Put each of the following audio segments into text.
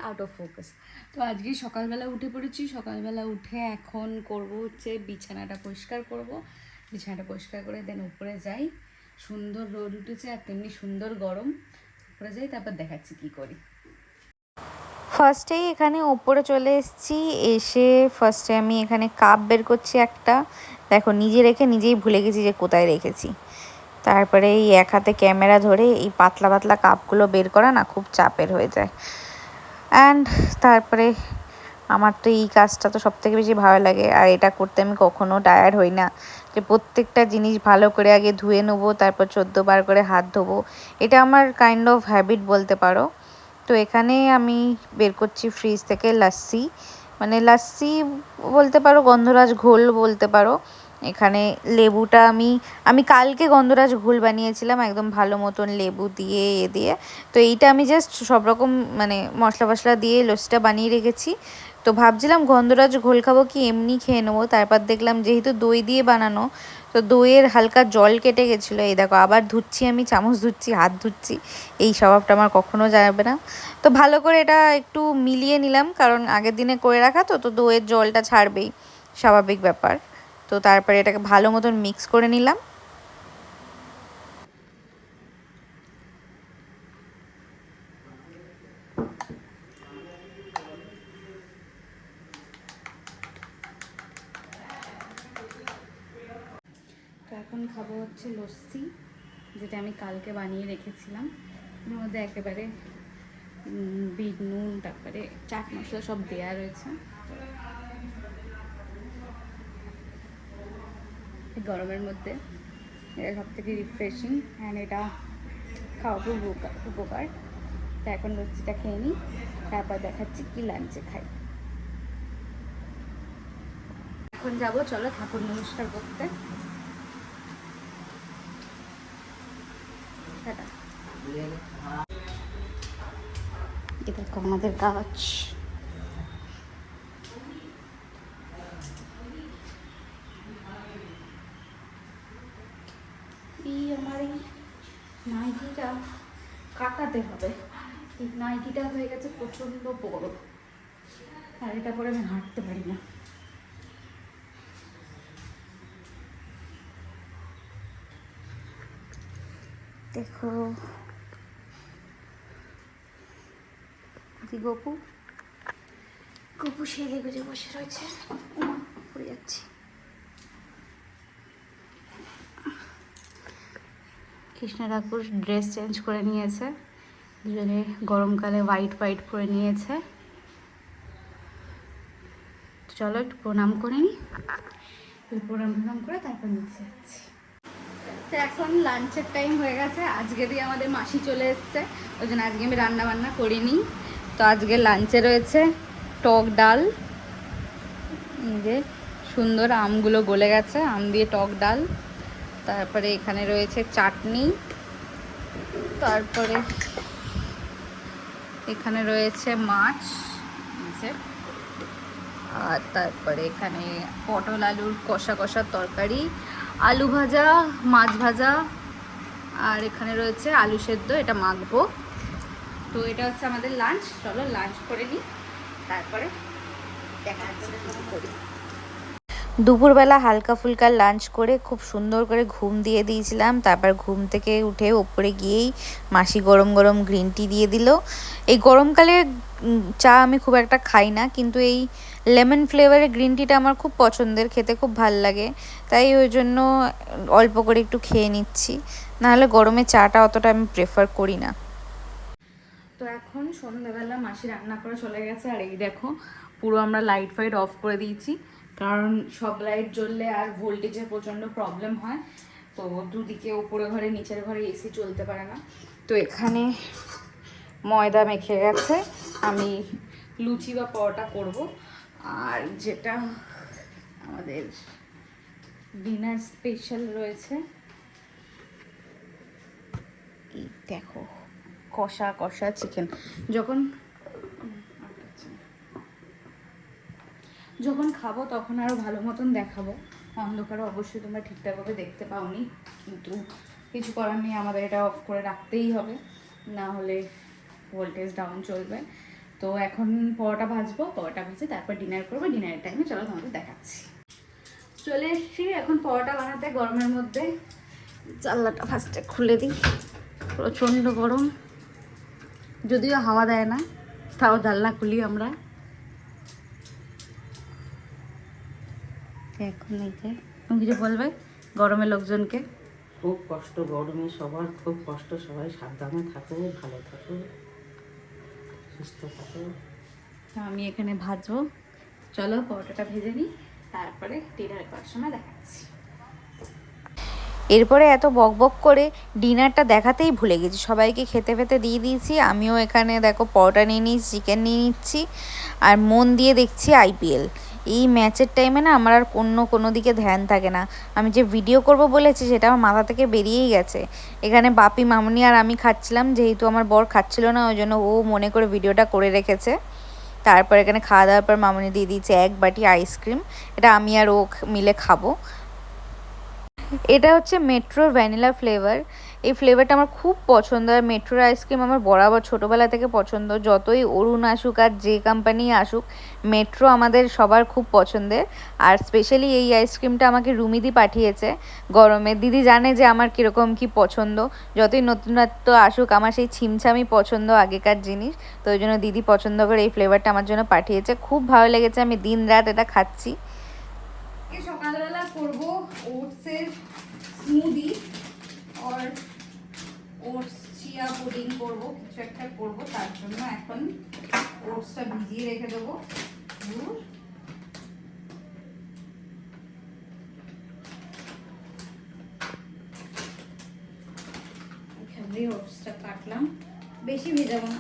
Out of focus. তো আজকে সকালবেলা উঠে পড়েছি, সকালবেলা উঠে এখন করব হচ্ছে বিছানাটা পরিষ্কার করব। বিছানাটা পরিষ্কার করে দেন উপরে যাই, সুন্দর রোদ উঠেছে আর তেমনি সুন্দর গরম। উপরে যাই, তারপর দেখাচ্ছি কি করি। ফার্স্টেই এখানে ওপরে চলে এসেছি, এসে ফার্স্টে আমি এখানে কাপ বের করছি একটা। দেখো নিজে রেখে নিজেই ভুলে গেছি যে কোথায় রেখেছি। তারপরে এই এক হাতে ক্যামেরা ধরে এই পাতলা পাতলা কাপগুলো বের করা না খুব চাপের হয়ে যায়। অ্যান্ড তারপরে আমার তো এই কাজটা তো সবথেকে বেশি ভালো লাগে, আর এটা করতে আমি কখনো টায়ার্ড হই না। যে প্রত্যেকটা জিনিস ভালো করে আগে ধুয়ে নেবো, তারপর 14 বার করে হাত ধোবো, এটা আমার কাইন্ড অফ হ্যাবিট বলতে পারো। তো এখানে আমি বের করছি ফ্রিজ থেকে লাস্সি, মানে লাস্সি বলতে পারো, গন্ধরাজ ঘোল বলতে পারো। এখানে লেবুটা আমি কালকে গন্ধরাজ ঘোল বানিয়েছিলাম একদম ভালো মতন লেবু দিয়ে দিয়ে। তো এইটা আমি জাস্ট সব রকম মানে মশলা ফসলা দিয়ে লস্যিটা বানিয়ে রেখেছি। তো ভাবছিলাম গন্ধরাজ ঘোল খাবো কি এমনি খেয়ে নেবো, তারপর দেখলাম যেহেতু দই দিয়ে বানানো, তো দইয়ের হালকা জল কেটে গেছিলো। এই দেখো আবার ধুচ্ছি, আমি চামচ ধুচ্ছি, হাত ধুচ্ছি, এই স্বভাবটা আমার কখনো যাবে না। তো ভালো করে এটা একটু মিলিয়ে নিলাম, কারণ আগের দিনে করে রাখা তো তো দইয়ের জলটা ছাড়বেই, স্বাভাবিক ব্যাপার। তো তারপরে এটাকে ভালো মতন মিক্স করে নিলাম। তো এখন খাবো হচ্ছে লস্যি, যেটা আমি কালকে বানিয়ে রেখেছিলাম। এর মধ্যে একেবারে বিট নুন, তারপরে চাট মশলা সব দেওয়া রয়েছে। গরমের মধ্যে এটা সব থেকে রিফ্রেশিং অ্যান্ড এটা খাওয়া খুব উপকার। তো এখন লস্যিটা খেয়ে নিই, তারপর দেখাচ্ছি কি লাঞ্চে খাই। এখন যাবো, চলো ঠাকুর নমস্কার করতে। এটা দেখো আমাদের গাছ। এই আমার এই নাইটিটা কাটাতে হবে। এই নাইটিটা হয়ে গেছে প্রচণ্ড বড়, আর এটা পরে আমি হাঁটতে পারি না। দেখো কি গপু গপু সেলে গুজে বসে রয়েছে, পড়ে যাচ্ছি। কৃষ্ণ ঠাকুর ড্রেস চেঞ্জ করে নিয়েছে, দুজনে গরমকালে হোয়াইট হোয়াইট পরে নিয়েছে। চলো একটু প্রণাম করে নিই, প্রণাম করে তারপর নিচে যাচ্ছি। তো এখন লাঞ্চের টাইম হয়ে গেছে। আজকে দিয়ে আমাদের মাসি চলে এসছে, ওই জন্য আজকে আমি রান্না বান্না করিনি। তো আজকে লাঞ্চে রয়েছে টক ডাল, যে সুন্দর আমগুলো গলে গেছে, আম দিয়ে টক ডাল। তারপরে এখানে রয়েছে চাটনি, তারপরে এখানে রয়েছে মাছ, আর তারপরে এখানে পটল আলুর কষা কষা তরকারি, আলু ভাজা, মাছ ভাজা, আর এখানে রয়েছে আলু সেদ্ধ, এটা মাখবো। তো এটা হচ্ছে আমাদের লাঞ্চ। চলো লাঞ্চ করে নিই, তারপরে দেখা যাচ্ছে কি করি। দুপুরবেলা হালকা ফুলকা লাঞ্চ করে খুব সুন্দর করে ঘুম দিয়ে দিয়েছিলাম। তারপর ঘুম থেকে উঠে ওপরে গিয়েই মাসি গরম গরম গ্রিন টি দিয়ে দিল। এই গরমকালে চা আমি খুব একটা খাই না, কিন্তু এই লেমন ফ্লেভারের গ্রিন টিটা আমার খুব পছন্দের, খেতে খুব ভাল লাগে, তাই ওই জন্য অল্প করে একটু খেয়ে নিচ্ছি। নাহলে গরমে চাটা অতটা আমি প্রেফার করি না। তো এখন সন্ধ্যাবেলা মাসি রান্না করে চলে গেছে, আর এই দেখো পুরো আমরা লাইট ফাইট অফ করে দিয়েছি, কারণ সব লাইট জ্বললে আর ভোল্টেজের প্রচণ্ড প্রবলেম হয়। তো দুদিকে উপরে ঘরে নিচের ঘরে এসি চলতে পারে না। তো এখানে ময়দা মেখে গেছে, আমি লুচি বা পরোটা করব। আর যেটা আমাদের ডিনার স্পেশাল রয়েছে, এই দেখো কষা কষা চিকেন। যখন খাবো তখন আরও ভালো মতন দেখাবো, অন্ধকারে অবশ্যই তোমরা ঠিকঠাকভাবে দেখতে পাওনি, কিন্তু কিছু করার নেই, আমাদের এটা অফ করে রাখতেই হবে, না হলে ভোল্টেজ ডাউন চলবে। তো এখন পরোটা ভাজবো, পরোটা ভেজে তারপর ডিনার করবো। ডিনারের টাইমে চলো তোমাদের দেখাচ্ছি। চলে এসছি এখন পরোটা বানাতে গরমের মধ্যে। জানলাটা ফার্স্টে খুলে দিই, প্রচণ্ড গরম, যদিও হাওয়া দেয় না, তাও জানলা খুলি আমরা। এখন এই যে তুমি কিছু বলবে গরমের লোকজনকে? খুব কষ্ট গরমে, সবার খুব কষ্ট, সবাই সাবধানে থাকো, ভালো থাকো, সুস্থ থাকো। আমি এখানে ভাজবো, চলো পরোটাটা ভেজে নিই, তারপরে ডিনার করার সময় দেখাচ্ছি। এরপরে এত বকবক করে ডিনারটা দেখাতেই ভুলে গেছি, সবাইকে খেতে ফেতে দিয়ে দিয়েছি। আমিও এখানে দেখো পরোটা নিয়ে নিচ্ছি, চিকেন নিয়ে নিচ্ছি, আর মন দিয়ে দেখছি আইপিএল। এই ম্যাচের টাইমে না আমার আর কোনো দিকে ধ্যান থাকে না। আমি যে ভিডিও করব বলেছি সেটা আমার মাথা থেকে বেরিয়েই গেছে। এখানে বাপি, মামুনি আর আমি খাচ্ছিলাম, যেহেতু আমার বর খাচ্ছিল না ওই জন্য ও মনে করে ভিডিওটা করে রেখেছে। তারপর এখানে খাওয়া দাওয়ার পর মামুনি দিয়ে দিয়েছে 1 বাটি আইসক্রিম, এটা আমি আর ও মিলে খাবো। এটা হচ্ছে মেট্রোর ভ্যানিলা ফ্লেভার। এই ফ্লেভারটা আমার খুব পছন্দ। আর মেট্রোর আইসক্রিম আমার বরাবর ছোটোবেলা থেকে পছন্দ, যতই অরুণ আসুক আর যে কোম্পানি আসুক, মেট্রো আমাদের সবার খুব পছন্দের। আর স্পেশালি এই আইসক্রিমটা আমাকে রুমিদি পাঠিয়েছে গরমে। দিদি জানে যে আমার কীরকম কী পছন্দ, যতই নতুনত্ব আসুক আমার সেই ছিমছামই পছন্দ আগেকার জিনিস। তো ওই জন্য দিদি পছন্দ করে এই ফ্লেভারটা আমার জন্য পাঠিয়েছে, খুব ভালো লেগেছে, আমি দিন রাত এটা খাচ্ছি। সকালবেলা করবো ওটসের স্মুদি আর ওটস চিয়া পুডিং করবো, কিছু একটা করবো। তার জন্য এখন ওটসটা ভিজিয়ে রেখে দেবো। এখানে ওটসটা কাটলাম, বেশি ভেজাবো না,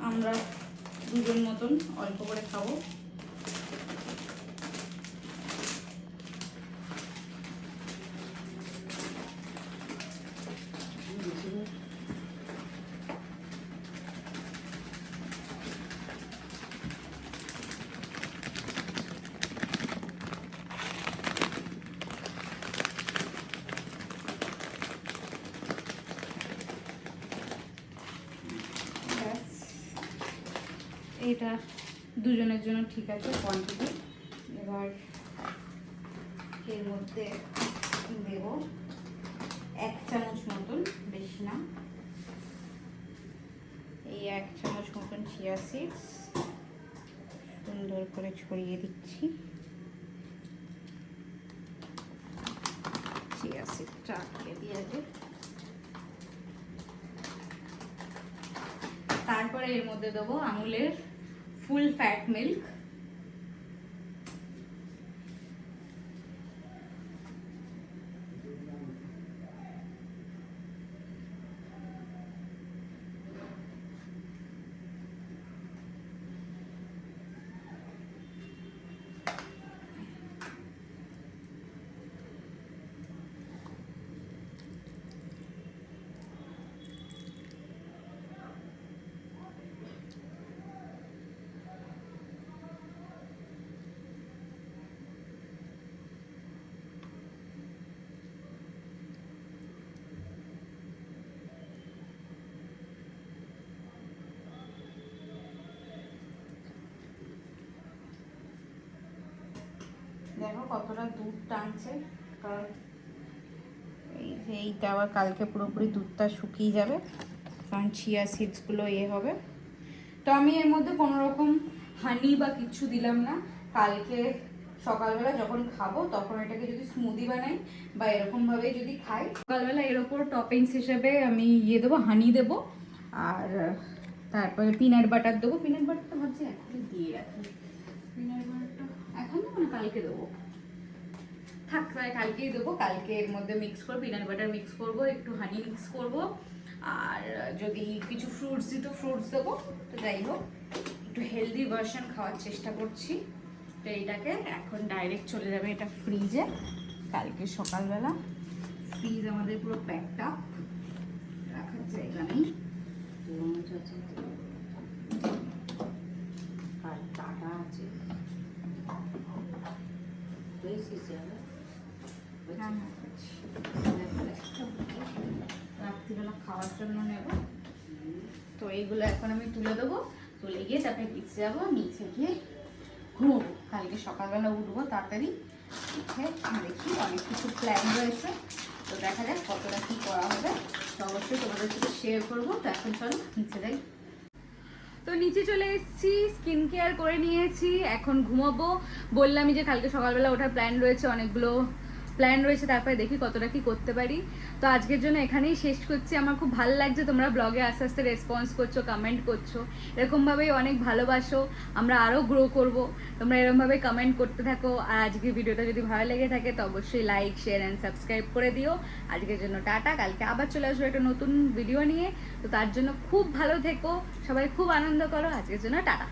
আমরা দুজন মতন অল্প করে খাবো। এটা দুজনের জন্য ঠিক আছে কোয়ান্টিটি। এবার এর মধ্যে দেব 1 চামচ মতন, বেশি না, এই 1 চামচ মতন চিয়া সিডস সুন্দর করে ছড়িয়ে দিচ্ছি। চিয়া সিডটা আটকে দিয়ে দেব। তারপরে এর মধ্যে দেবো আমুলের ফুল ফ্যাট মিল্ক। দেখো কতটা দুধ টানছে, কারণ এইটা আবার কালকে পুরোপুরি দুধটা শুকিয়ে যাবে, কারণ চিয়া সিডসগুলো হবে। তো আমি এর মধ্যে কোনো রকম হানি বা কিছু দিলাম না। কালকে সকালবেলা যখন খাবো তখন এটাকে যদি স্মুদি বানাই বা এরকমভাবে যদি খাই, সকালবেলা এর ওপর টপিংস হিসেবে আমি দেবো, হানি দেবো, আর তারপরে পিনাট বাটার দেবো। পিনাট বাটারটা ভাবছি এখন দিয়ে রাখি, পিনাট বাটারটা এখন না, মানে কালকে দেবো, থাক তাই কালকেই দেবো। কালকে এর মধ্যে মিক্স করবো, পিনাট বাটার মিক্স করবো, একটু হানি মিক্স করবো, আর যদি কিছু ফ্রুটস দিই তো ফ্রুটস দেবো। তো যাই হোক, একটু হেলদি ভার্সন খাওয়ার চেষ্টা করছি। তো এইটাকে এখন ডাইরেক্ট চলে যাবে এটা ফ্রিজে, কালকে সকালবেলা। ফ্রিজ আমাদের পুরো প্যাকড আপ, রাখার জায়গা নেই। টাটা আছে, রাত্রিবেলা খাওয়ার জন্য নেব। তো এইগুলো এখন আমি তুলে দেবো, চলে গিয়ে তারপরে নিচে যাবো, নিচে গিয়ে ঘুমোবো। কালকে সকালবেলা উঠবো তাড়াতাড়ি, উঠে দেখি অনেক কিছু প্ল্যান রয়েছে, তো দেখা যাক কতটা কী করা হবে, তো অবশ্যই তোমাদের সাথে শেয়ার করবো। তো এখন চলো নিচে যাই। তো নিচে চলে এসেছি, স্কিন কেয়ার করে নিয়েছি, এখন ঘুমাবো। বললামই যে কালকে সকালবেলা ওঠার প্ল্যান রয়েছে, অনেকগুলো প্ল্যান রয়েছে, তারপরে দেখি কতটা কি করতে পারি। তো আজকের জন্য এখানেই শেষ করছি। আমার খুব ভালো লাগছে তোমরা ব্লগে আস্তে আস্তে রেসপন্স করছো, কমেন্ট করছো, এরকমভাবেই অনেক ভালোবাসো, আমরা আরও গ্রো করব। তোমরা এরকমভাবে কমেন্ট করতে থাকো। আর আজকের ভিডিওটা যদি ভালো লেগে থাকে তো অবশ্যই লাইক, শেয়ার অ্যান্ড সাবস্ক্রাইব করে দিও। আজকের জন্য টাটা, কালকে আবার চলে আসবো একটা নতুন ভিডিও নিয়ে। তো তার জন্য খুব ভালো থেকো, সবাই খুব আনন্দ করো। আজকের জন্য টাটা।